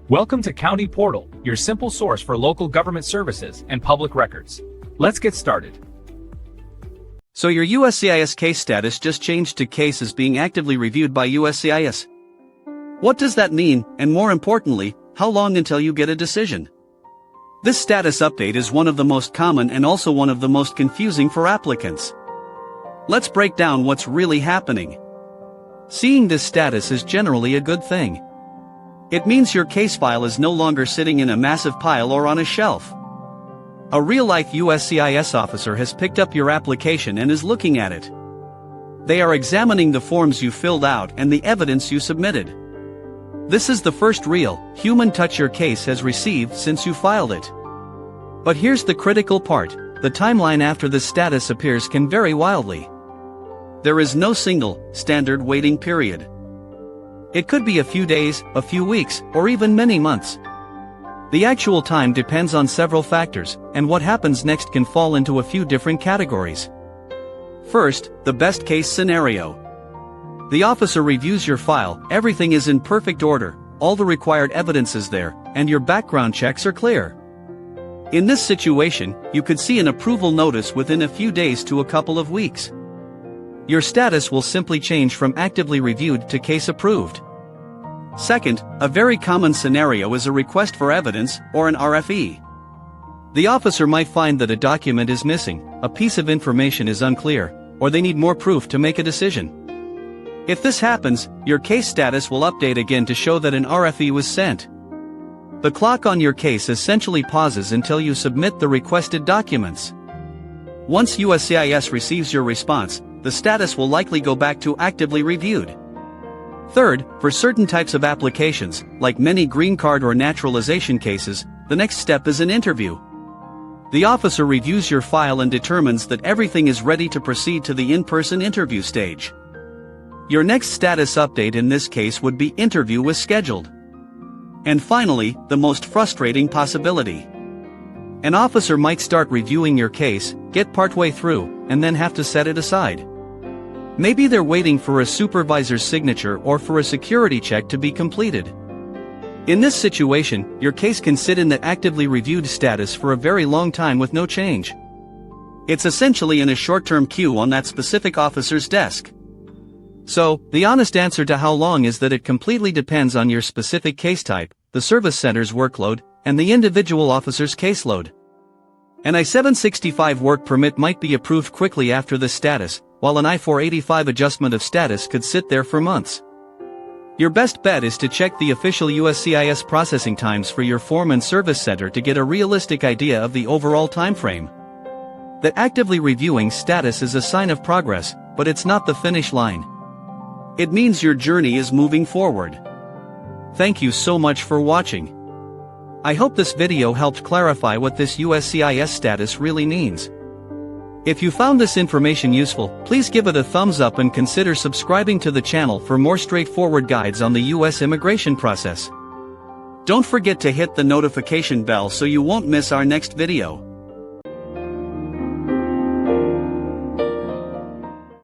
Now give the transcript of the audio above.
Welcome to County Portal, your simple source for local government services and public records. Let's get started. So your USCIS case status just changed to case is being actively reviewed by USCIS. What does that mean, and more importantly, how long until you get a decision? This status update is one of the most common and also one of the most confusing for applicants. Let's break down what's really happening. Seeing this status is generally a good thing. It means your case file is no longer sitting in a massive pile or on a shelf. A real-life USCIS officer has picked up your application and is looking at it. They are examining the forms you filled out and the evidence you submitted. This is the first real, human touch your case has received since you filed it. But here's the critical part: the timeline after this status appears can vary wildly. There is no single, standard waiting period. It could be a few days, a few weeks, or even many months. The actual time depends on several factors, and what happens next can fall into a few different categories. First, the best case scenario. The officer reviews your file, everything is in perfect order, all the required evidence is there, and your background checks are clear. In this situation, you could see an approval notice within a few days to a couple of weeks. Your status will simply change from actively reviewed to case approved. Second, a very common scenario is a request for evidence, or an RFE. The officer might find that a document is missing, a piece of information is unclear, or they need more proof to make a decision. If this happens, your case status will update again to show that an RFE was sent. The clock on your case essentially pauses until you submit the requested documents. Once USCIS receives your response, the status will likely go back to actively reviewed. Third, for certain types of applications, like many green card or naturalization cases, the next step is an interview. The officer reviews your file and determines that everything is ready to proceed to the in-person interview stage. Your next status update in this case would be interview was scheduled. And finally, the most frustrating possibility. An officer might start reviewing your case, get partway through, and then have to set it aside. Maybe they're waiting for a supervisor's signature or for a security check to be completed. In this situation, your case can sit in the actively reviewed status for a very long time with no change. It's essentially in a short-term queue on that specific officer's desk. So, the honest answer to how long is that it completely depends on your specific case type, the service center's workload, and the individual officer's caseload. An I-765 work permit might be approved quickly after this status, while an I-485 adjustment of status could sit there for months. Your best bet is to check the official USCIS processing times for your form and service center to get a realistic idea of the overall timeframe. The actively reviewing status is a sign of progress, but it's not the finish line. It means your journey is moving forward. Thank you so much for watching. I hope this video helped clarify what this USCIS status really means. If you found this information useful, please give it a thumbs up and consider subscribing to the channel for more straightforward guides on the US immigration process. Don't forget to hit the notification bell so you won't miss our next video.